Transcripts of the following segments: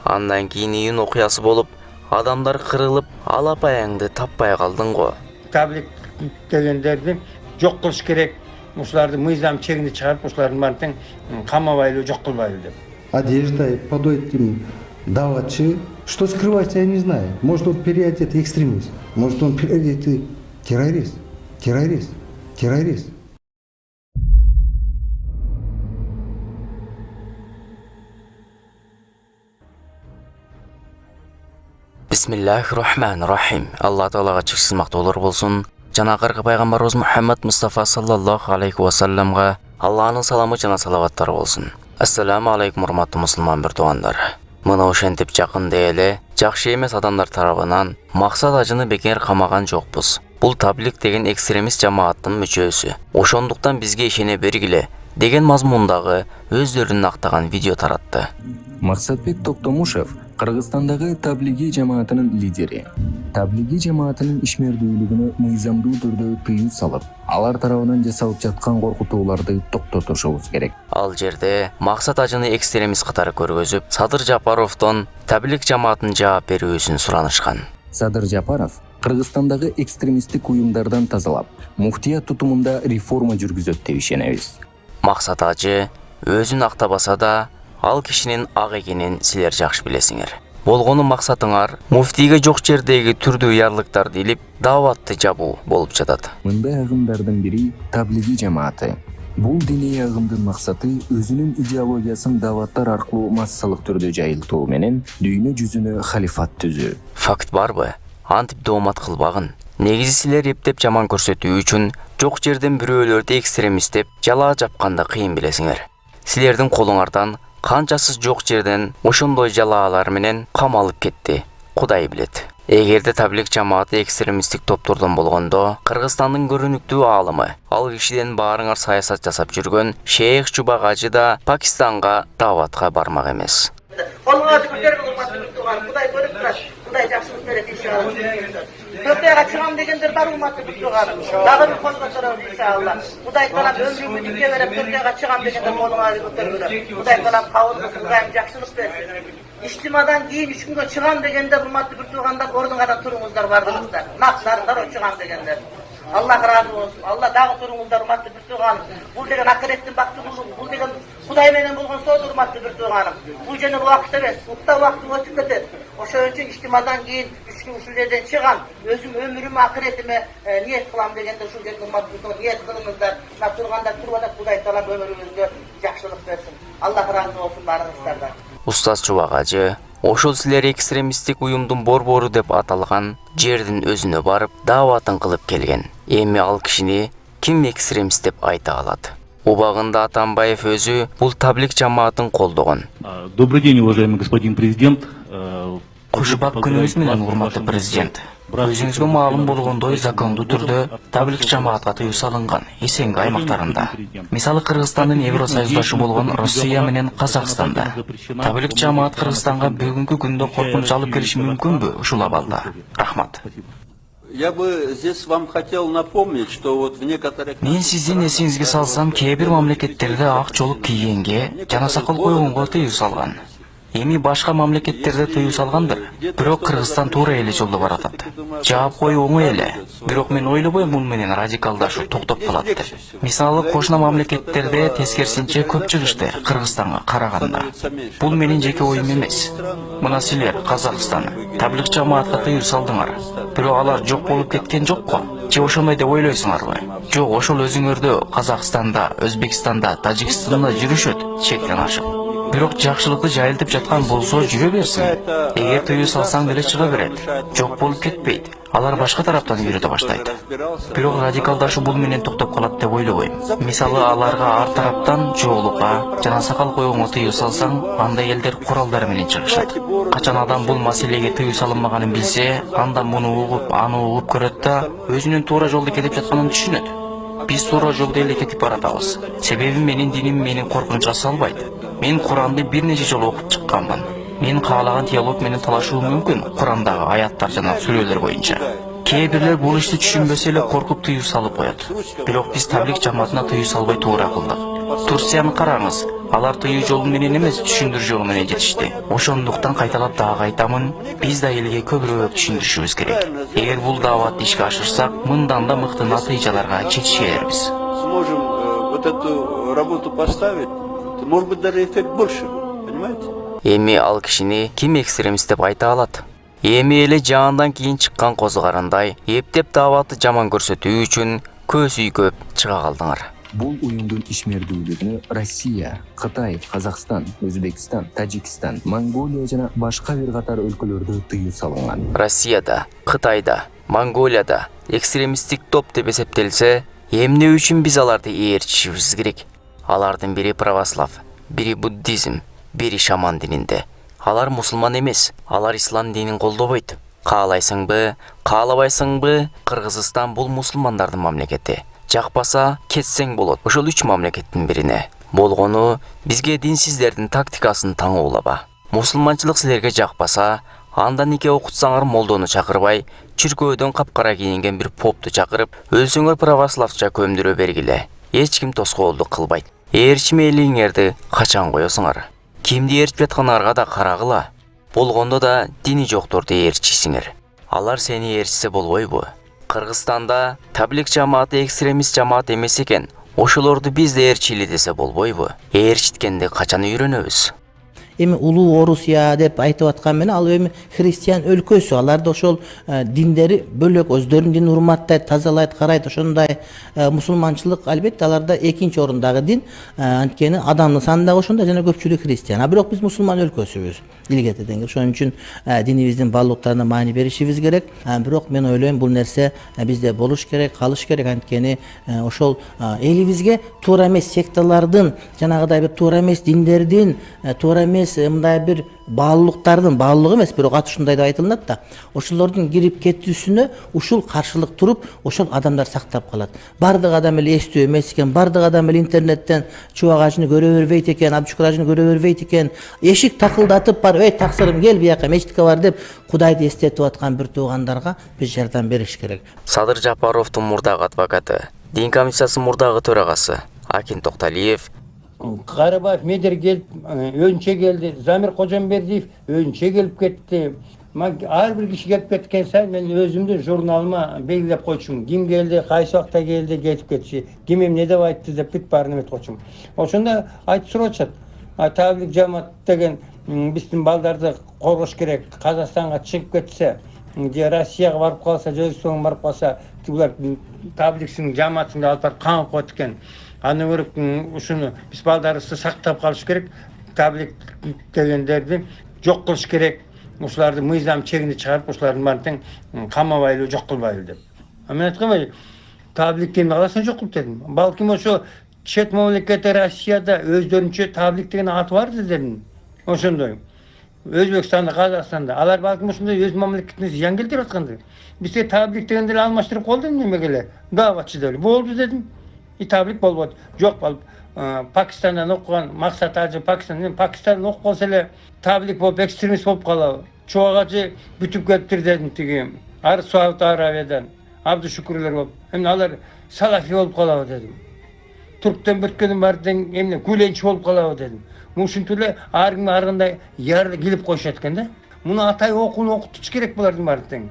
Андан кийин июнь окуясы болуп, адамдар кырылып, алапаяңды таппай калдың го. Таблик дегендерди жок кылыш керек. Ушуларды мыйзам чегинде чыгарып, ушулардын баарын камабайлы, жок кылбайлы деп. Одежда, подойт им даватчы. Что скрывается, я не знаю. Может, он переодетый экстремист. Может, он переодетый террорист. Террорист. Террорист. Бисмиллахир-рахманир-рахим. Алла Таалага чексиз мактоолор болсун. Жанакыркы пайгамбарыбыз Мухаммад Мустафа саллаллаху алейхи ва салламга Алланын саламы жана салаваттары болсун. Ассаламу алейкум урматтуу мусулман биртугандар. Мына ошентип жакында эле жакшы эмес адамдар тарабынан максат ажыны бекер камаган жокпуз. Бул таблик деген экстремист жамааттын мүчөсү. Ошондуктан бизге ишене бергиле деген мазмундагы өздөрүн актаган видео таратты. Максатбек Токтомушев Кыргызстандагы таблиги жамаатынын лидери. Таблиги жамаатынын ишмердүүлүгүнө мыйзамдуу түрдө тыюу салып, алар тарабынан жасалып жаткан коркутууларды токтотушубуз керек. Ал жерде максат ажыны экстремист катары көргөзүп, Садыр Жапаровдон таблик жамаатынын жооп берүүсүн суранышкан. Садыр Жапаров Кыргызстандагы экстремисттик уюмдардан тазалап, муфтият тутумунда реформа жүргүзөт деп ишенебиз. Максат ажы өзүн актабаса да, ал кишинин ак экенин силер жакшы билесиңер. Болгону максатыңар муфтийге жок жердеги түрдүү ярлыктарды илип, даватты жабуу болуп жатат. Мындай агымдардын бири таблиги жамааты. Бул диний агымдын максаты өзүнүн идеологиясын даваттар аркылуу массалык түрдө жайылтуу менен дүйнө жүзүнө халифат түзүү. Факт барбы? Антип доомат кылбагын. Негизи силер эптеп жаман көрсөтүү үчүн жок жерден бирөөлөрдү экстремист деп жалаа жапканда кыйын билесиңер. Силердин колуңардан канчасы жок жерден ошондой жалаалар менен камалып кетти, Кудай билет. Эгерде таблик жамааты экстремисттик топтордон болгондо, Кыргызстандын көрүнүктүү аалымы, ал кишиден баарыңар саясат жасап жүргөн Шейх Чубак ажы да Пакистанга даватка бармак эмес. Колуңарды көтөрүп урматтуу туган, Кудай көрүп турат. Кудай жакшылык берет иншалла. Көктөйгө чыгам дегендер бар урматтуу туган. Дагы бир кол көтөрөм иншалла. Кудай таалам өмүрүңдү дүнгө берип көктөйгө чыгам дегендер колуңарды көтөрүп. Кудай таалам кабыл кылсын, Кудайым жакшылык берсин. İçtimadan giyin 3 günde çıkan degenler hurmatlı bir tuğanda orduңардан turuңуздар бардыңыздар. Naqslarınдар o çıkan degenler. Allah razı olsun. Allah dağı turuңуздар hurmatlı bir tuğanım. Bul degen akiretin baktı bul degen Kuday menen bolgon söz hurmatlı bir tuğanım. Bu jene vakit emes. Utta vaktin ötüp keter. Oşo üçün içtimadan giyin 3 gün usullerden çıkan özüm ömrümü akiretime niyet kılam degende şu jene hurmatlı bir tuğanım niyet kılыңыздар. Nak turganda turbadak Kuday taala ömrüңүзгө жакшылык берсин. Allah razı olsun barыңыздардан. Устаз Чубак ажы, ошол силер экстремисттик уюмдун борбору деп аталган жердин өзүнө барып, даватын кылып келген. Эми ал кишини ким экстремист деп айта алат? Убагында Атамбаев өзү бул таблик жамаатын колдогон. Добрый день, уважаемый господин президент. Кушубак күнүңүз менен урматтуу президент. Өзүңүзгө маалым болгондой закондуу түрдө таблик жамаатка тыюу салынган Эсенге аймактарында. Мисалы Кыргызстандын Евросоюздашы болгон Россия менен Казакстанда. Таблик жамаат Кыргызстанга бүгүнкү күндө коркунуч алып келиши мүмкүнбү ушул абалда? Рахмат. Я бы здесь вам хотел напомнить, что вот в некоторых... Мен сиздин эсиңизге салсам, кээ бир мамлекеттерде ак жолук кийгенге жана сакал койгонго тыюу салган. Эми башка мамлекеттерде тыюу салгандыр. Бирок Кыргызстан туура эле жолдо баратат. Жаап коюу оңой эле. Бирок мен ойлобойм бул менен радикалдашуу токтоп калат деп. Мисалы кошуна мамлекеттерде тескерисинче көп чыгышты Кыргызстанга караганда. Бул менин жеке оюм эмес. Мына силер Казакстан таблик жамаатка тыюу салдыңар. Бирок алар жок болуп кеткен жокко. Же ошондой деп ойлойсуңарбы? Жок, ошол өзүңөрдө Казакстанда, Өзбекстанда, Тажикстанда жүрүшөт чектен ашып. Бирок жакшылыкты жайылтып жаткан болсо жүрө берсин. Эгер тыюу салсаң деле чыга берет. Жок болуп кетпейт. Алар башка тараптан үйрөтө баштайт. Бирок радикалдашуу бул менен токтоп калат деп ойлобойм. Мисалы аларга ар тараптан жоолукка жана сакал койгонго тыюу салсаң, андай элдер куралдар менен чыгышат. Качан адам бул маселеге тыюу салынмаганын билсе, анда муну угуп, аны угуп көрөт да, өзүнүн туура жолдо кетип жатканын түшүнөт. Биз туура жолдо эле кетип баратабыз. Себеби менин диним мени коркунучка салбайт. Мен Куранды бир нече жолу окуп чыкканмын. Мен каалаган диалог менен талашуу мүмкүн Курандагы аяттар жана сүрөлөр боюнча. Кээ бирлер бул ишти түшүнбөсө эле коркуп тыюу салып коет. Бирок биз таблик жамаатына тыюу салбай туура кылдык. Турцияны караңыз. Алар тыюу жолу менен эмес, түшүндүрүү жолу менен жетишти. Ошондуктан кайталап дагы айтамын, биз да элге көбүрөөк түшүндүрүшүбүз керек. Эгер бул дааватты ишке ашырсак, мындан да мыкты натыйжаларга жетишербиз. Сможем вот эту работу поставить, то, может быть, даже эффект больше будет, понимаете? Эми ал кишини ким экстремист деп айта алат? Эми эле жаандан кийин чыккан козу карандай, эптеп дааватты жаман көрсөтүү үчүн көз үйгөп чыга калдыңар. Бул уюмдун ишмердүүлүгүнө Россия, Кытай, Казакстан, Өзбекстан, Тажикстан, Монголия жана башка бир катар өлкөлөрдө тыюу салынган. Россияда, Кытайда, Монголияда экстремисттик топ деп эсептелсе, эмне үчүн биз аларды ээрчишибиз керек? Алардын бири православ, бири буддизм, бири шаман дининде. Алар мусулман эмес, алар ислам динин колдобойт. Каалайсыңбы, каалабайсыңбы, Кыргызстан бул мусулмандардын мамлекети. Жакпаса, кетсең болот. Ошол 3 мамлекеттин бирине. Болгону бизге динсиздердин тактикасын таңуулаба. Мусулманчылык силерге жакпаса, анда нике окутсаңар молдону чакырбай, чүркөөдөн капкара кийинген бир попту чакырып, өзүңөр православча көмдүрө бергиле. Эч ким тоскоолдук кылбайт. Ээрчиме элиңерди качан коесуңар? Кимди ээрчип жаткандарга да карагыла. Болгондо да дини жокторду ээрчисиңер. Алар сени ээрчисе болбойбу? Кыргызстанда таблик жамааты экстремист жамаат эмес экен. Ошолорду биз да ээрчили десе болбойбу? Ээрчиткенди качан үйрөнөбүз? Эми улуу Орусия деп айтып аткан менен ал эми христиан өлкөсү. Аларда ошол диндери бөлөк, өздөрүнүн динин урматтайт, тазалайт, карайт. Ошондой мусулманчылык албетте аларда экинчи орундагы дин. Анткени адамдын саны да ошондой жана көпчүлүк христиан. А бирок биз мусулман өлкөсүбүз. Илгетеден. Ошон үчүн динибиздин баалуулуктарына маани беришибиз керек. Бирок мен ойлойм бул нерсе бизде болуш керек, калыш керек. Анткени ошол элибизге туура эмес секталардын, жанагыдай бир туура эмес диндердин, туура эмес мындай бир баалуулуктардын, баалуулук эмес, бирок аты ушундай деп айтылат да. Ошолордун кирип кетүүсүнө ушул каршылык туруп, ошол адамдар сактап калат. Бардык адам эле эстүү эмес экен, бардык адам эле интернеттен чубак ажыны көрө бербейт экен, абчукур ажыны көрө бербейт экен. Эшик такылдатып бар, "Эй, таксырым, кел бияка, мечитке бар" деп Кудайды эстетип аткан бир туугандарга биз жардам бериш керек. Садыр Жапаровдун мурдагы адвокаты, Дин комиссиясынын мурдагы төрагасы Акин Токталиев Карабаев медер келип өзүнчө келди. Замир Кожомбердиев өзүнчө келип кетти. Ар бир киши келип кеткен сайын мен өзүмдүн журналыма белгилеп койчумун. Ким келди, кайсы убакта келди, кетип кетчи. Ким эмне деп айтты деп бүт баарын эметип койчумун. Ошондо айтып сурашат. Таблик жамаат деген биздин балдарды коргош керек. Казакстанга чыгып кетсе, же Россияга барып калса, же Өзбекстанга барып калса, булар табликтин жамаатын алып барып камап коет экен. Аны көрүп ушуну биз балдарыбызды сактап калыш керек. Таблик дегендерди жок кылыш керек. Ушуларды мыйзам чегине чыгарып, ушулардын баарын камабайлы, жок кылбайлы деп. Мен айткам, табликти каласын жок кылып дедим. Балким ошо чет мамлекетте Россияда өздөрүнчө таблик деген аты бар дедим. Ошондой. Өзбекстанда, Казакстанда алар балким ошондой өз мамлекетине зыян келтирип аткандыр. Бизге таблик дегенди алмаштырып колду немеге эле. Дааватчы деп. Болду дедим. И таблик болбойт. Жок болуп Пакистандан окуган Максат ажы Пакистандан окуп калса эле таблик болуп экстремист болуп калабы. Чубак ажы бүтүп кетиптир дедим тиги. Сауд Арабиядан Абдушукурлар болуп. Эмне алар салафи болуп калабы дедим. Турктан бүткөнүн баардын эмне күлөнчү болуп калабы дедим. Ушинтип эле ар ким аргандай яры келип коюшат экен да. Муну атай окууну окутуш керек булардын баарын.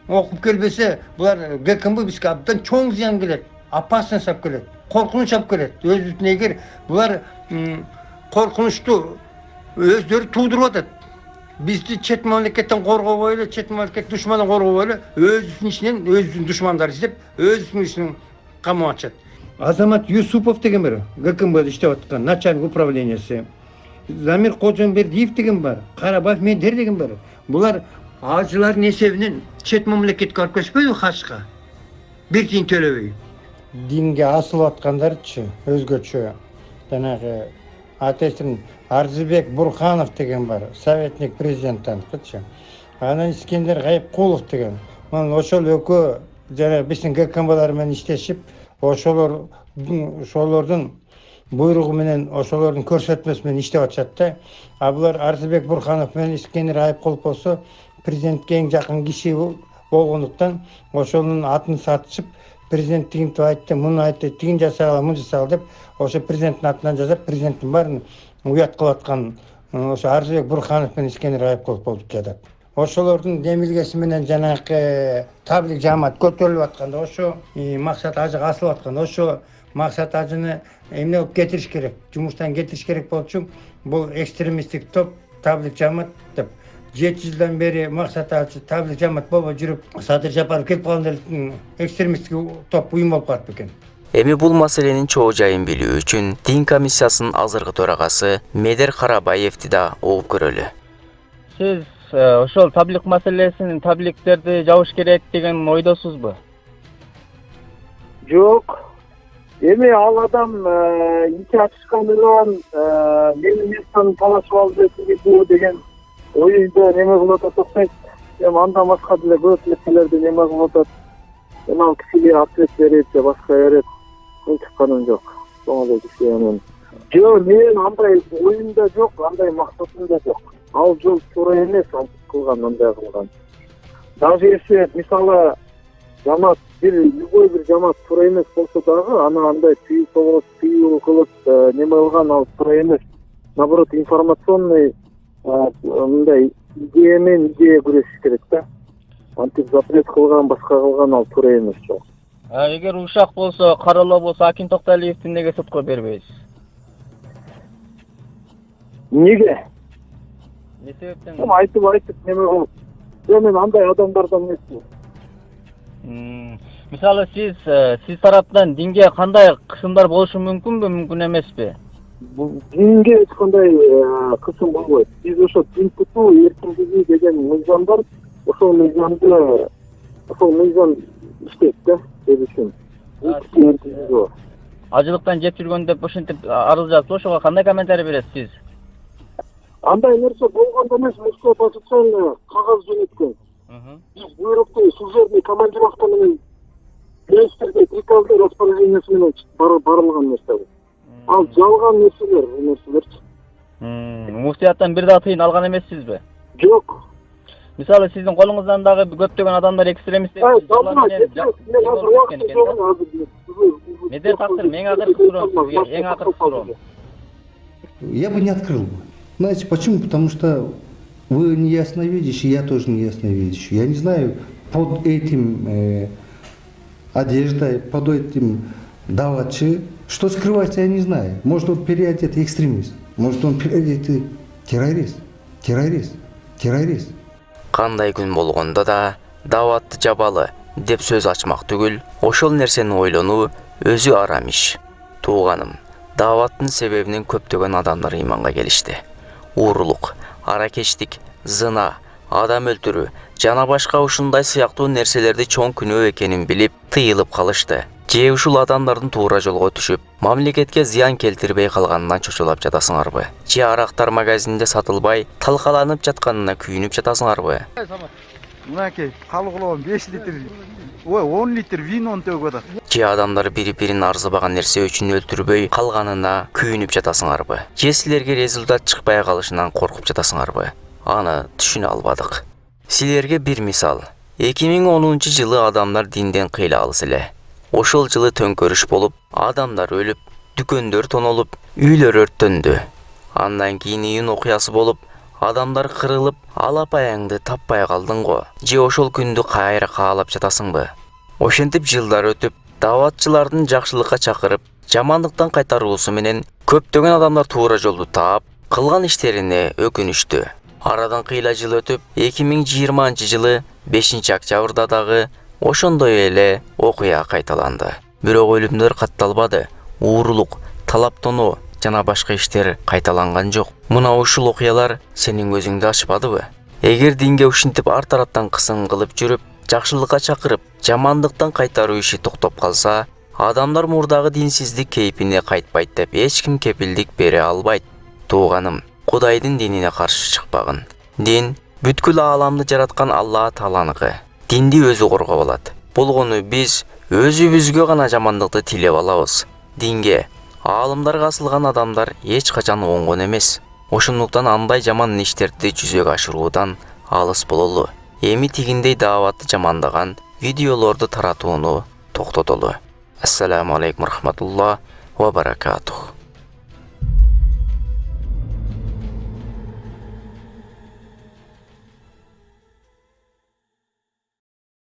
Окуп келбесе булар ГКМБ бизге абдан чоң зыян келет. Опасность алып келет. Коркунуч алып келет. Өзүнүн эгер булар коркунучту өздөрү туудуруп атат. Бизди чет мамлекеттен коргобой эле, чет мамлекет душмандан коргобой эле, өзүнүн ичинен өзүнүн душмандары издеп, өзүнүн ичинен камап атышат. Азамат Юсупов деген бар, ГКМБда иштеп аткан начальник управлениясы. Замир Кожомбердиев деген бар, Карабаев медер деген бар. Булар ажылардын эсебинен чет мамлекетке алып кетпейби хачка? Бир тиын төлөбөй. Динге асылып аткандарчы өзгөчө. Жанагы атесин Арзыбек Бурханов деген бар, советник президенттанчы. Анан Искендер Гайыпкулов деген. Мен ошол экөө жана биздин ГКМБлар менен иштешип, ошолордун буйругу менен, ошолордун көрсөтмөсү менен иштеп атышат да. А булар Арзыбек Бурханов менен Искендер Гайыпкулов болсо президентке эң жакын киши болгондуктан ошонун атын сатышып президент тигинтип айтты, муну айтты, тигин жасагыла, муну жасагыла деп ошо президенттин атынан жазап, президенттин баарын уят кылып аткан ошо Арзыбек Бурханов менен Искендер Айыпкулов болуп жатат. Ошолордун демилгеси менен жанагы таблик жамаат көтөрүлүп атканда, ошо максат ажыга асылып атканда, ошо максат ажыны эмне кылып кетириш керек, жумуштан кетириш керек болчу. Бул экстремисттик топ таблик жамаат деп 7 жылдан бери максат ажы таблик жамаат болбой жүрүп, Садыр Жапаров келип калганда экстремисттик топ уюм болуп калат бекен. Эми бул маселенин чоо жайын билүү үчүн Дин комиссиясынын азыркы төрагасы Медер Карабаевди да угуп көрөлү. Сиз ошол таблик маселесин, табликтерди жабыш керек деген ойдосузбу? Жок. Эми ал адам ичи ачышкан менен менин местаны талашып алып кетүү деген оюнда неме кылып атат. Эми андан башка деле көп нерселерди неме кылып атат. Эми ал кишиге ответ берет же башка берет. Чыкканым жок. Соңуда кишинен. Жок, мен андай оюнда жок, андай максатымда жок. Ал жол туура эмес, ал кылган, андай кылган. Даже если мисалы жамаат любой бир жамаат туура эмес болсо дагы, аны андай тыюу кылып неме кылган ал туура эмес. Наоборот, информационный мындай идея күрөшүш керек да. Антип запрет кылган, башка кылган ал туура эмес жок. Эгер ушак болсо, каралоо болсо, Акин Токталиевди неге сотко бербейсиз? Неге? Не себептен? Айтып неме кылып. Мен андай адамдардан эмесмин. Мисалы сиз тараптан динге кандай кысымдар болушу мүмкүнбү, мүмкүн эмеспи? Динге эч кандай кысым болбойт. Биз ошо дин тутуу эркиндиги деген мыйзам бар. Ошол мыйзам иштейт да, деп үчүн. Ажылыктан жеп жүргөн деп ошентип арыз жазып, ошого кандай комментарий бересиз сиз? Андай нерсе болгондо эмес, Москва официально кагаз жөнөткөн. Биз буйрукту служебный командировка менен министрге приказды распоряжениясы менен барылган нерсе бул. Ал жалган нерселерчи. Муфтияттан бир да тыйын алган эмессизби? Жок. Мисалы сиздин колуңуздан дагы көптөгөн адамдар экстремист деп Медер тактыр, мен акыркы суроом сизге, эң акыркы суроом. Я бы не открыл бы. Знаете почему? Потому что вы не ясновидящий, я тоже не ясновидящий. Я не знаю, под этим одеждой, под этим давачи, что скрывается, я не знаю. Может, он переодетый экстремист, может, он переодетый террорист. Кандай күн болгондо да даватты жабалы деп сөз ачмак түгүл, ошол нерсени ойлонуу өзү арам иш. Тууганым, даваттын себебинен көптөгөн адамдар ыйманга келишти. Уурулук, аракечтик, зына, адам өлтүрүү жана башка ушундай сыяктуу нерселерди чоң күнөө экенин билип, тыйылып калышты. Же ушул адамдардын туура жолго түшүп, мамлекетке зыян келтирбей калганынан чочулап жатасыңарбы? Же арактар магазинде сатылбай, талкаланып жатканына күйүнүп жатасыңарбы? Мынакей, калыгылоон 5 литр, 10 литр винон төгүп атат. Же адамдар бири-бирин арзыбаган нерсе үчүн өлтүрбөй калганына күйүнүп жатасыңарбы? Же силерге результат чыкпай калышынан коркуп жатасыңарбы? Аны түшүнө албадык. Силерге бир мисал. 2010-жылы адамдар динден кыйла алыс эле. Ошол жылы төңкөрүш болуп, адамдар өлүп, дүкөндөр тонолуп, үйлөр өрттөндү. Андан кийин июнь окуясы болуп, адамдар кырылып, алапаяңды таппай калдың го. Же ошол күндү кайра каалап жатасыңбы? Ошентип жылдар өтүп, даватчылардын жакшылыкка чакырып, жамандыктан кайтаруусу менен көптөгөн адамдар туура жолду таап, кылган иштерине өкүнүштү. Арадан кыйла жыл өтүп, 2020-жылы 5-октябрда дагы ошондой эле окуя кайталанды. Бирок өлүмдөр катталбады. Уурулук, талаптонуу жана башка иштер кайталанган жок. Мына ушул окуялар сенин көзүңдү ачпадыбы? Эгер динге ушинтип ар тараптан кысым кылып жүрүп, жакшылыкка чакырып, жамандыктан кайтаруу иши токтоп калса, адамдар мурдагы динсиздик кейпине кайтпайт деп эч ким кепилдик бере албайт. Тууганым, Кудайдын динине каршы чыкпагын. Дин бүткүл ааламды жараткан Алла Тааланыкы. Динди өзү коргоп алат. Болгону биз өзүбүзгө гана жамандыкты тилеп алабыз. Динге, аалымдарга асылган адамдар эч качан оңгон эмес. Ошондуктан андай жаман иштерди жүзөгө ашыруудан алыс бололу. Эми тигиндей дааватты жамандаган видеолорду таратууну токтотолу. Ассаламу алейкум рахматуллах ва баракатух.